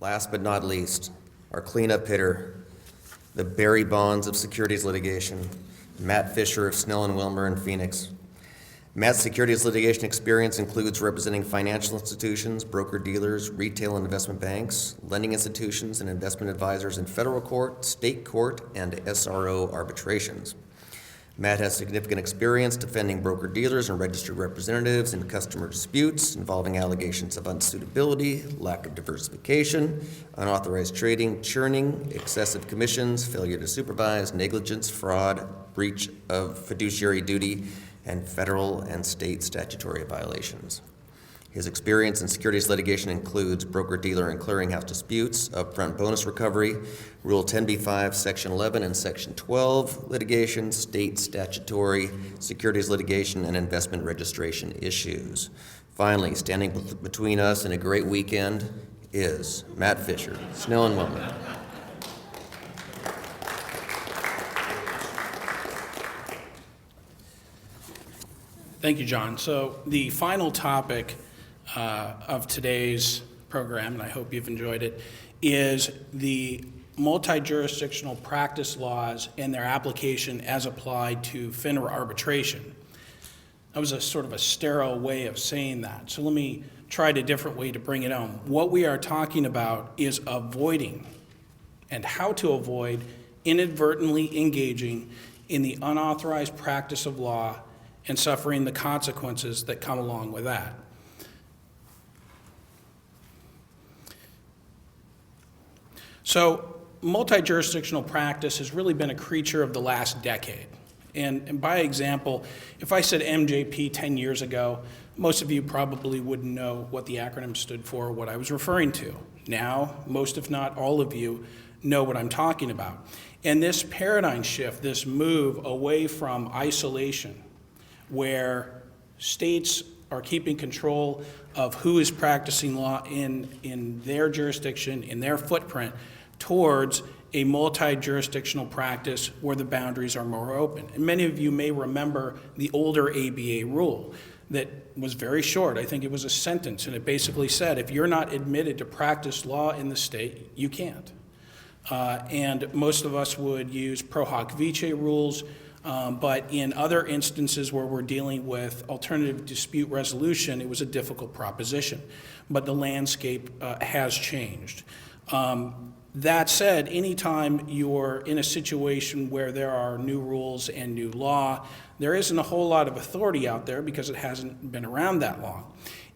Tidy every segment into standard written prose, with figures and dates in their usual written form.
Last but not least, our cleanup hitter, the Barry Bonds of securities litigation, Matt Fischer of Snell Wilmer in Phoenix. Matt's securities litigation experience includes representing financial institutions, broker-dealers, retail and investment banks, lending institutions, and investment advisors in federal court, state court, and SRO arbitrations. Matt has significant experience defending broker-dealers and registered representatives in customer disputes involving allegations of unsuitability, lack of diversification, unauthorized trading, churning, excessive commissions, failure to supervise, negligence, fraud, breach of fiduciary duty, and federal and state statutory violations. His experience in securities litigation includes broker-dealer and clearinghouse disputes, upfront bonus recovery, Rule 10b-5, Section 11 and Section 12 litigation, state statutory, securities litigation, and investment registration issues. Finally, standing between us and a great weekend is Matt Fischer, Snell Wilmer. Thank you, John. So the final topic of today's program, and I hope you've enjoyed it, is the multi-jurisdictional practice laws and their application as applied to FINRA arbitration. That was a sort of a sterile way of saying that. So let me try a different way to bring it home. What we are talking about is avoiding and how to avoid inadvertently engaging in the unauthorized practice of law and suffering the consequences that come along with that. So multi-jurisdictional practice has really been a creature of the last decade. And by example, if I said MJP 10 years ago, most of you probably wouldn't know what the acronym stood for or what I was referring to. Now, most if not all of you know what I'm talking about. And this paradigm shift, this move away from isolation, where states are keeping control of who is practicing law in their jurisdiction, in their footprint, towards a multi-jurisdictional practice where the boundaries are more open. And many of you may remember the older ABA rule that was very short. I think it was a sentence, and it basically said, if you're not admitted to practice law in the state, you can't. And most of us would use pro hoc vice rules, but in other instances where we're dealing with alternative dispute resolution, it was a difficult proposition. But the landscape has changed. That said, anytime you're in a situation where there are new rules and new law, there isn't a whole lot of authority out there because it hasn't been around that long.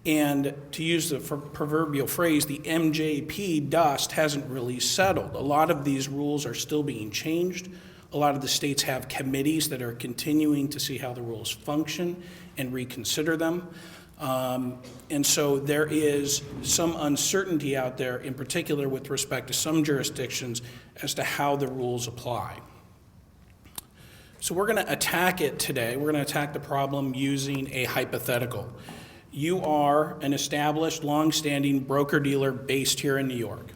And to use the proverbial phrase, the MJP dust hasn't really settled. A lot of these rules are still being changed. A lot of the states have committees that are continuing to see how the rules function and reconsider them. And so there is some uncertainty out there, in particular with respect to some jurisdictions, as to how the rules apply. So we're going to attack it today. We're going to attack the problem using a hypothetical. You are an established, long-standing broker-dealer based here in New York.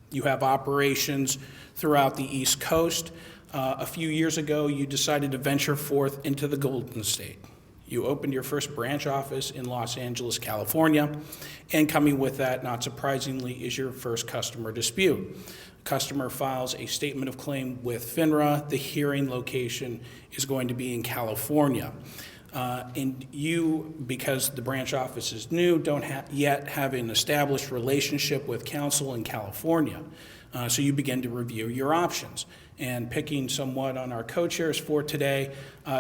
You have operations throughout the East Coast. A few years ago, you decided to venture forth into the Golden State. You opened your first branch office in Los Angeles, California, and coming with that, not surprisingly, is your first customer dispute. Customer files a statement of claim with FINRA. The hearing location is going to be in California. And you, because the branch office is new, don't yet have an established relationship with counsel in California. So you begin to review your options. And picking somewhat on our co-chairs for today,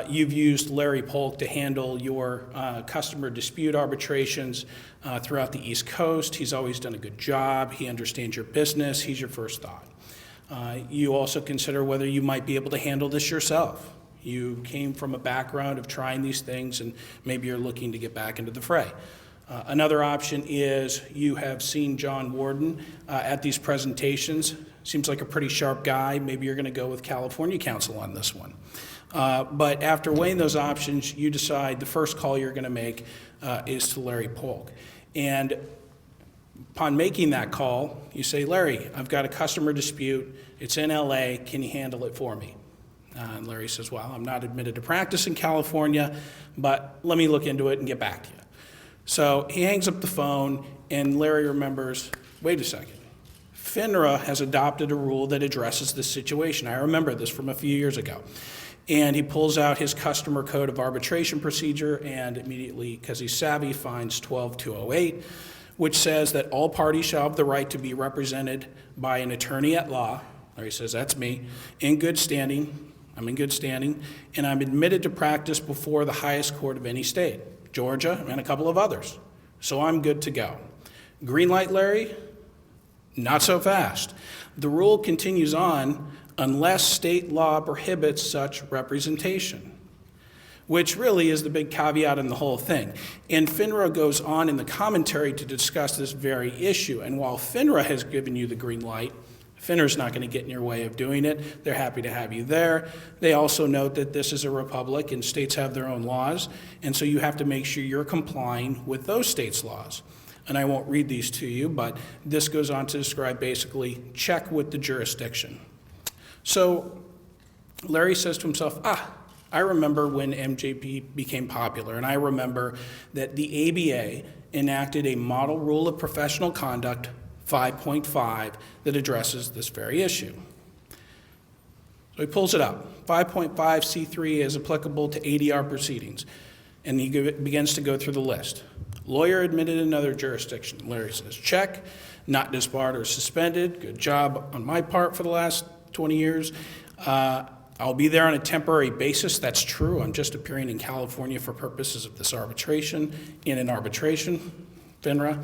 you've used Larry Polk to handle your customer dispute arbitrations throughout the East Coast. He's always done a good job. He understands your business. He's your first thought. You also consider whether you might be able to handle this yourself. You came from a background of trying these things, and maybe you're looking to get back into the fray. Another option is you have seen John Warden at these presentations. Seems like a pretty sharp guy. Maybe you're going to go with California counsel on this one. But after weighing those options, you decide the first call you're going to make is to Larry Polk. And upon making that call, you say, Larry, I've got a customer dispute. It's in LA. Can you handle it for me? And Larry says, well, I'm not admitted to practice in California, but let me look into it and get back to you. So he hangs up the phone, and Larry remembers, wait a second. FINRA has adopted a rule that addresses this situation. I remember this from a few years ago. And he pulls out his customer code of arbitration procedure and immediately, because he's savvy, finds 12208, which says that all parties shall have the right to be represented by an attorney at law. Larry says, that's me, in good standing. I'm in good standing, and I'm admitted to practice before the highest court of any state, Georgia, and a couple of others. So I'm good to go. Green light, Larry? Not so fast. The rule continues on unless state law prohibits such representation, which really is the big caveat in the whole thing. And FINRA goes on in the commentary to discuss this very issue. And while FINRA has given you the green light, FINRA's not going to get in your way of doing it. They're happy to have you there. They also note that this is a republic and states have their own laws, and so you have to make sure you're complying with those states' laws. And I won't read these to you, but this goes on to describe basically check with the jurisdiction. So Larry says to himself, I remember when MJP became popular, and I remember that the ABA enacted a model rule of professional conduct 5.5 that addresses this very issue. So he pulls it up. 5.5C3 is applicable to ADR proceedings, and he begins to go through the list. Lawyer admitted in another jurisdiction. Larry says, check, not disbarred or suspended. Good job on my part for the last 20 years. I'll be there on a temporary basis. That's true. I'm just appearing in California for purposes of this arbitration, in an arbitration, FINRA.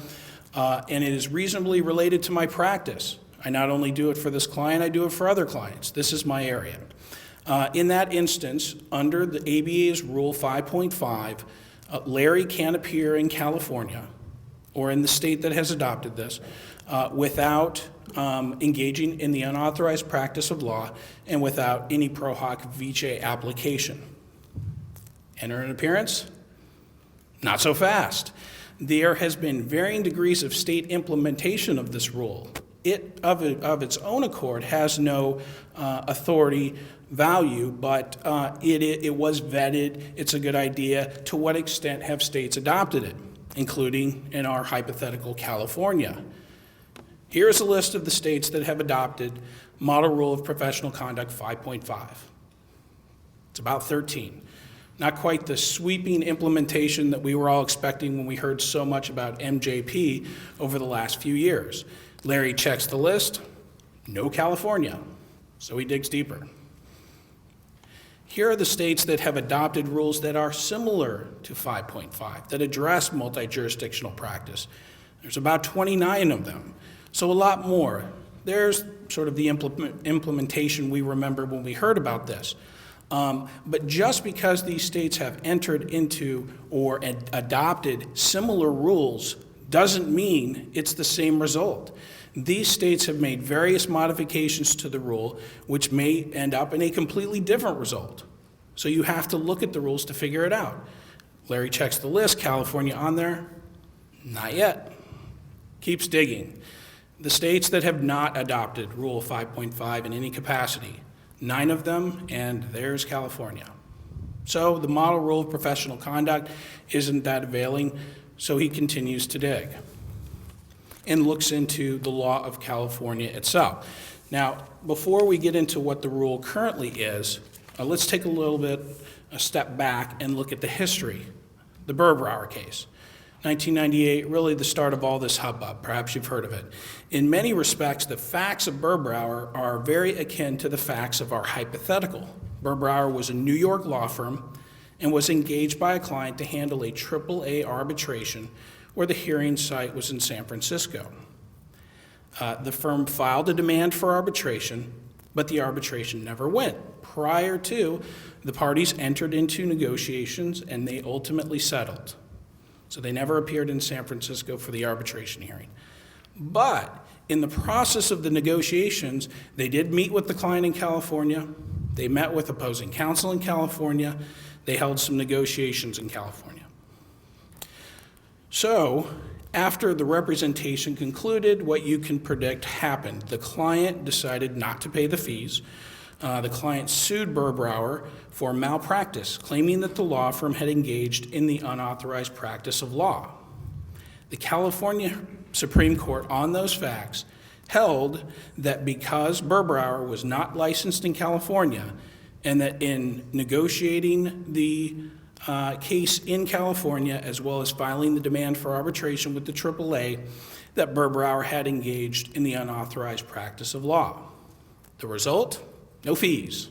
And it is reasonably related to my practice. I not only do it for this client, I do it for other clients. This is my area. In that instance, under the ABA's Rule 5.5, Larry can appear in California or in the state that has adopted this without engaging in the unauthorized practice of law and without any pro hoc vice application. Enter an appearance? Not so fast. There has been varying degrees of state implementation of this rule. It, of its own accord, has no authority value, but it was vetted. It's a good idea. To what extent have states adopted it, including in our hypothetical California? Here's a list of the states that have adopted Model Rule of Professional Conduct 5.5. It's about 13. Not quite the sweeping implementation that we were all expecting when we heard so much about MJP over the last few years. Larry checks the list, no California, so he digs deeper. Here are the states that have adopted rules that are similar to 5.5, that address multi-jurisdictional practice. There's about 29 of them, so a lot more. There's sort of the implementation we remember when we heard about this. But just because these states have entered into or adopted similar rules doesn't mean it's the same result. These states have made various modifications to the rule, which may end up in a completely different result. So you have to look at the rules to figure it out. Larry checks the list. California on there? Not yet. Keeps digging. The states that have not adopted Rule 5.5 in any capacity, 9 of them, and there's California. So the model rule of professional conduct isn't that availing, so he continues to dig and looks into the law of California itself. Now, before we get into what the rule currently is, let's take a step back and look at the history. The Burbrower case. 1998, really the start of all this hubbub. Perhaps you've heard of it. In many respects, the facts of Burbrower are very akin to the facts of our hypothetical. Burbrower was a New York law firm and was engaged by a client to handle a AAA arbitration where the hearing site was in San Francisco. The firm filed a demand for arbitration, but the arbitration never went. Prior to, the parties entered into negotiations and they ultimately settled. So they never appeared in San Francisco for the arbitration hearing. But in the process of the negotiations, they did meet with the client in California. They met with opposing counsel in California. They held some negotiations in California. So after the representation concluded, what you can predict happened. The client decided not to pay the fees. The client sued Burbrower for malpractice, claiming that the law firm had engaged in the unauthorized practice of law. The California Supreme Court, on those facts, held that because Berbrower was not licensed in California, and that in negotiating the case in California, as well as filing the demand for arbitration with the AAA, that Berbrower had engaged in the unauthorized practice of law. The result? No fees.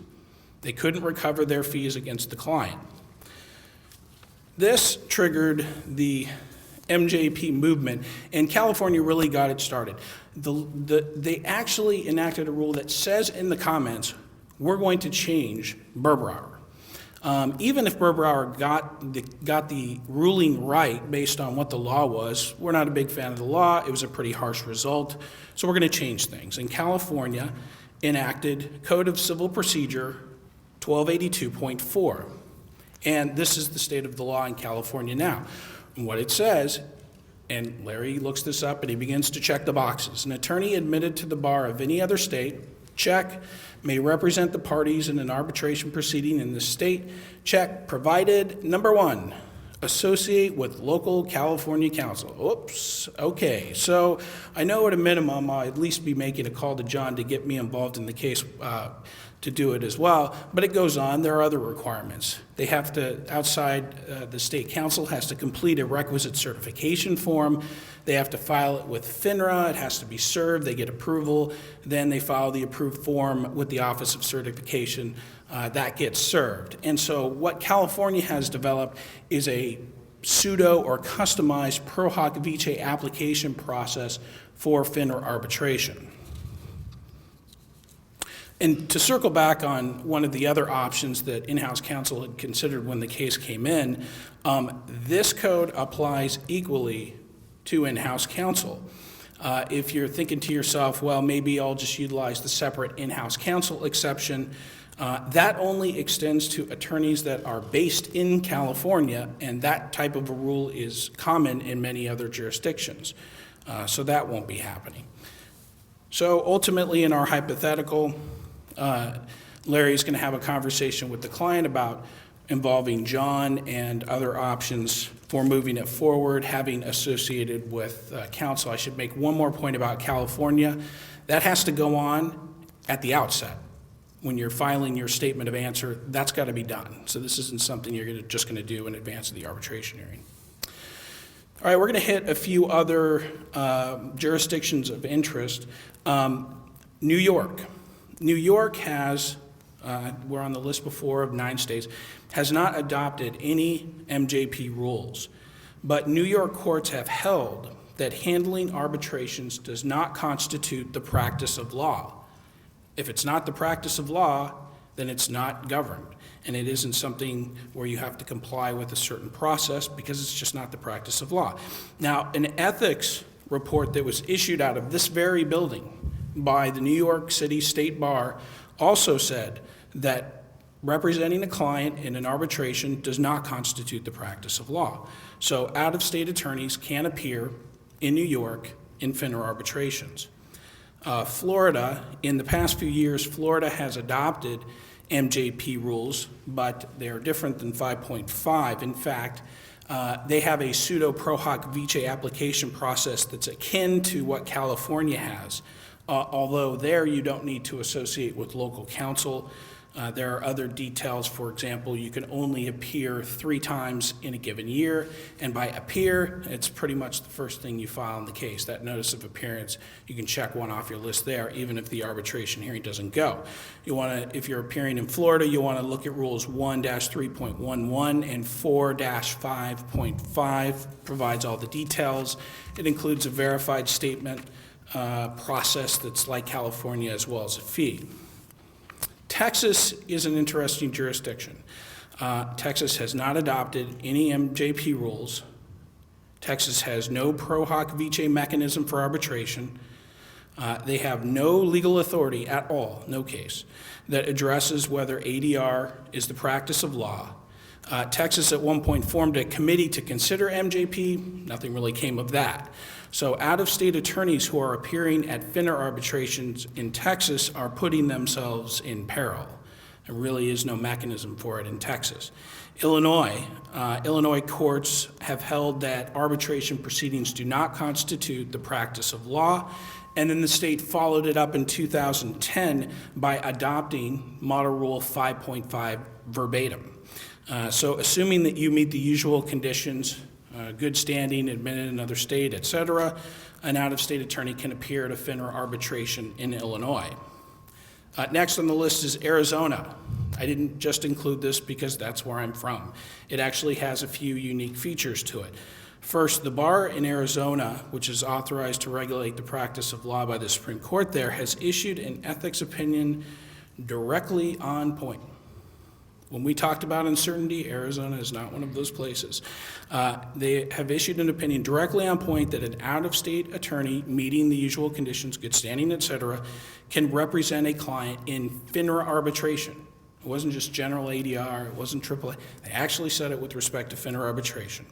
They couldn't recover their fees against the client. This triggered the MJP movement, and California really got it started. They actually enacted a rule that says in the comments, we're going to change Berbrower. Even if Berbrower got the ruling right based on what the law was, we're not a big fan of the law. It was a pretty harsh result, so we're going to change things. And California enacted Code of Civil Procedure 1282.4. And this is the state of the law in California now. And what it says, and Larry looks this up and he begins to check the boxes. An attorney admitted to the bar of any other state, check, may represent the parties in an arbitration proceeding in the state, check, provided, number one, associate with local California counsel. Oops, okay. So I know at a minimum I'll at least be making a call to John to get me involved in the case to do it as well, but it goes on. There are other requirements. They have to, outside the state counsel has to complete a requisite certification form. They have to file it with FINRA. It has to be served. They get approval. Then they file the approved form with the Office of Certification. That gets served. And so what California has developed is a pseudo or customized pro hoc vice application process for FINRA arbitration. And to circle back on one of the other options that in-house counsel had considered when the case came in, this code applies equally to in-house counsel. If you're thinking to yourself, well, maybe I'll just utilize the separate in-house counsel exception, that only extends to attorneys that are based in California, and that type of a rule is common in many other jurisdictions. So that won't be happening. So ultimately, in our hypothetical, Larry's going to have a conversation with the client about involving John and other options for moving it forward, having associated with counsel. I should make one more point about California. That has to go on at the outset. When you're filing your statement of answer, that's got to be done. So this isn't something you're just going to do in advance of the arbitration hearing. All right, we're going to hit a few other jurisdictions of interest. New York. New York has, we're on the list before of 9 states, has not adopted any MJP rules. But New York courts have held that handling arbitrations does not constitute the practice of law. If it's not the practice of law, then it's not governed. And it isn't something where you have to comply with a certain process because it's just not the practice of law. Now, an ethics report that was issued out of this very building by the New York City State Bar also said that representing a client in an arbitration does not constitute the practice of law. So out-of-state attorneys can appear in New York in FINRA arbitrations. Florida, in the past few years, Florida has adopted MJP rules, but they're different than 5.5. In fact, they have a pseudo pro hoc vice application process that's akin to what California has. Although there you don't need to associate with local counsel. There are other details. For example, you can only appear 3 times in a given year, and by appear, it's pretty much the first thing you file in the case. That notice of appearance, you can check one off your list there, even if the arbitration hearing doesn't go. You want to, if you're appearing in Florida, you want to look at rules 1-3.11 and 4-5.5 provides all the details. It includes a verified statement process that's like California, as well as a fee. Texas is an interesting jurisdiction. Texas has not adopted any MJP rules. Texas has no pro hoc vice mechanism for arbitration. They have no legal authority at all, no case, that addresses whether ADR is the practice of law. Texas at one point formed a committee to consider MJP. Nothing really came of that. So out-of-state attorneys who are appearing at FINRA arbitrations in Texas are putting themselves in peril. There really is no mechanism for it in Texas. Illinois courts have held that arbitration proceedings do not constitute the practice of law, And then the state followed it up in 2010 by adopting Model Rule 5.5 verbatim. So assuming that you meet the usual conditions, good standing, admitted in another state, et cetera, an out-of-state attorney can appear at a FINRA arbitration in Illinois. Next on the list is Arizona. I didn't just include this because that's where I'm from. It actually has a few unique features to it. First, the bar in Arizona, which is authorized to regulate the practice of law by the Supreme Court there, has issued an ethics opinion directly on point. When we talked about uncertainty, Arizona is not one of those places. They have issued an opinion directly on point that an out-of-state attorney meeting the usual conditions, good standing, et cetera, can represent a client in FINRA arbitration. It wasn't just general ADR, it wasn't AAA. They actually said it with respect to FINRA arbitration.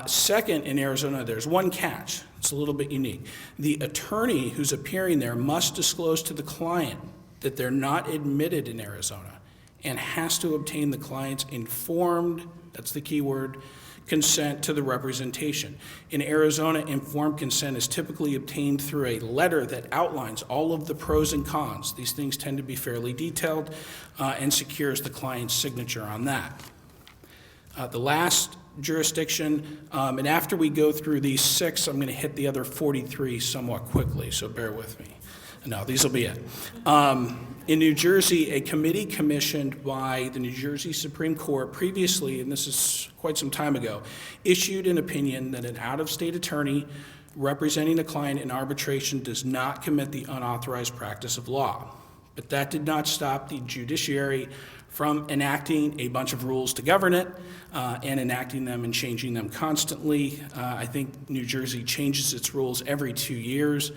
Second, in Arizona, there's one catch. It's a little bit unique. The attorney who's appearing there must disclose to the client that they're not admitted in Arizona and has to obtain the client's informed, that's the key word, consent to the representation. In Arizona, informed consent is typically obtained through a letter that outlines all of the pros and cons. These things tend to be fairly detailed and secures the client's signature on that. The last jurisdiction, and after we go through these 6, I'm going to hit the other 43 somewhat quickly, so bear with me. No, these will be it. In New Jersey, a committee commissioned by the New Jersey Supreme Court previously, and this is quite some time ago, issued an opinion that an out-of-state attorney representing a client in arbitration does not commit the unauthorized practice of law. But that did not stop the judiciary from enacting a bunch of rules to govern it and enacting them and changing them constantly. I think New Jersey changes its rules every 2 years,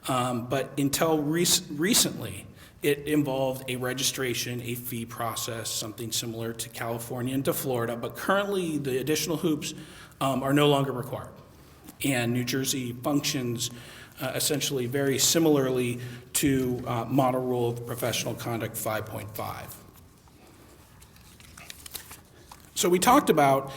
but until recently, it involved a registration, a fee process, something similar to California and to Florida, but currently the additional hoops are no longer required. And New Jersey functions essentially very similarly to Model Rule of Professional Conduct 5.5. So we talked about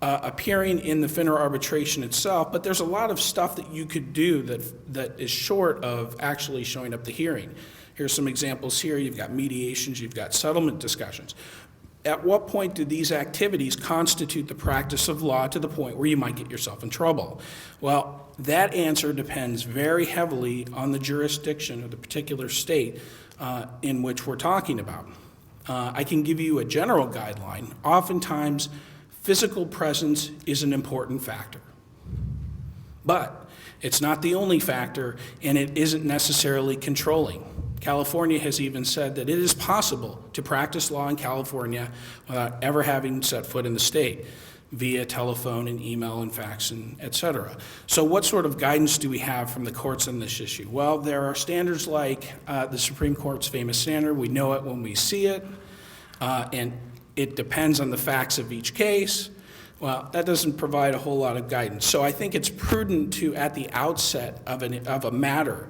appearing in the FINRA arbitration itself, but there's a lot of stuff that you could do that is short of actually showing up the hearing. Here's some examples here. You've got mediations, you've got settlement discussions. At what point do these activities constitute the practice of law to the point where you might get yourself in trouble? Well, that answer depends very heavily on the jurisdiction of the particular state in which we're talking about. I can give you a general guideline. Oftentimes, physical presence is an important factor. But it's not the only factor, and it isn't necessarily controlling. California has even said that it is possible to practice law in California without ever having set foot in the state via telephone and email and fax and et cetera. So what sort of guidance do we have from the courts on this issue? Well, there are standards like the Supreme Court's famous standard. We know it when we see it, and it depends on the facts of each case. Well, that doesn't provide a whole lot of guidance. So I think it's prudent to, at the outset of a matter,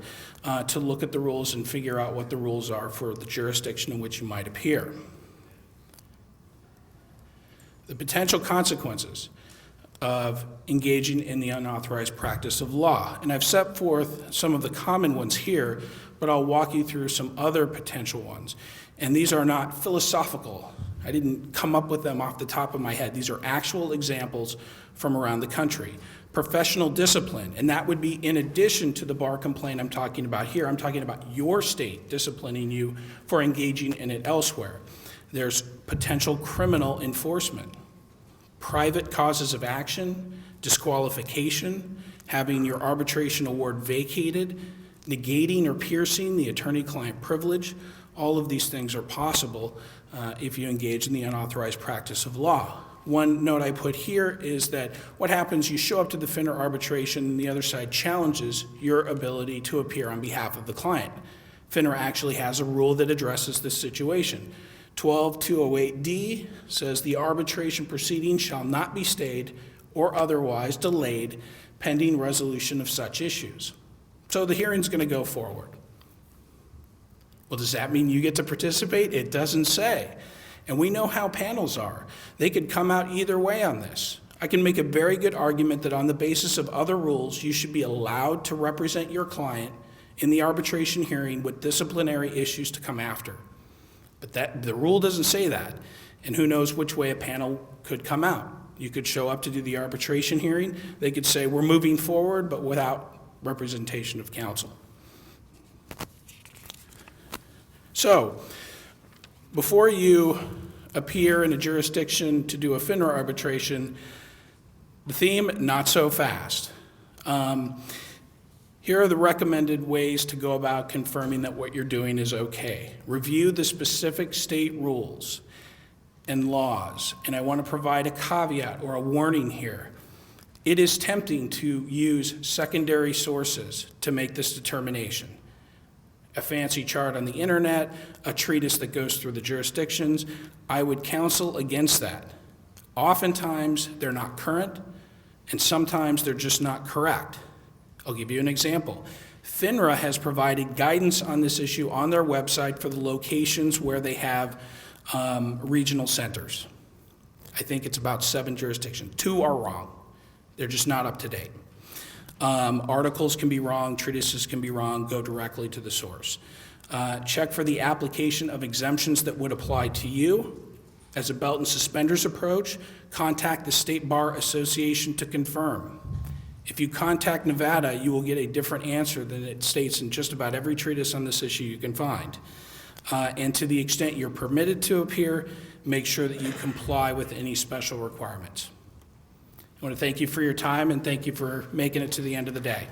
to look at the rules and figure out what the rules are for the jurisdiction in which you might appear. The potential consequences of engaging in the unauthorized practice of law. And I've set forth some of the common ones here, but I'll walk you through some other potential ones. And these are not philosophical. I didn't come up with them off the top of my head. These are actual examples from around the country. Professional discipline, and that would be in addition to the bar complaint I'm talking about here. I'm talking about your state disciplining you for engaging in it elsewhere. There's potential criminal enforcement, private causes of action, disqualification, having your arbitration award vacated, negating or piercing the attorney-client privilege. All of these things are possible if you engage in the unauthorized practice of law. One note I put here is that what happens, you show up to the FINRA arbitration and the other side challenges your ability to appear on behalf of the client. FINRA actually has a rule that addresses this situation. 12208D says the arbitration proceeding shall not be stayed or otherwise delayed pending resolution of such issues. So the hearing's going to go forward. Well, does that mean you get to participate? It doesn't say. And we know how panels are. They could come out either way on this. I can make a very good argument that on the basis of other rules, you should be allowed to represent your client in the arbitration hearing with disciplinary issues to come after. But the rule doesn't say that, and who knows which way a panel could come out. You could show up to do the arbitration hearing. They could say, we're moving forward, but without representation of counsel. So, before you appear in a jurisdiction to do a FINRA arbitration, the theme, not so fast. Here are the recommended ways to go about confirming that what you're doing is okay. Review the specific state rules and laws, and I want to provide a caveat or a warning here. It is tempting to use secondary sources to make this determination. A fancy chart on the internet, a treatise that goes through the jurisdictions. I would counsel against that. Oftentimes, they're not current, and sometimes they're just not correct. I'll give you an example. FINRA has provided guidance on this issue on their website for the locations where they have regional centers. I think it's about 7 jurisdictions. 2 are wrong. They're just not up to date. Articles can be wrong, treatises can be wrong, go directly to the source. Check for the application of exemptions that would apply to you. As a belt and suspenders approach, contact the State Bar Association to confirm. If you contact Nevada, you will get a different answer than it states in just about every treatise on this issue you can find. And to the extent you're permitted to appear, make sure that you comply with any special requirements. I want to thank you for your time and thank you for making it to the end of the day.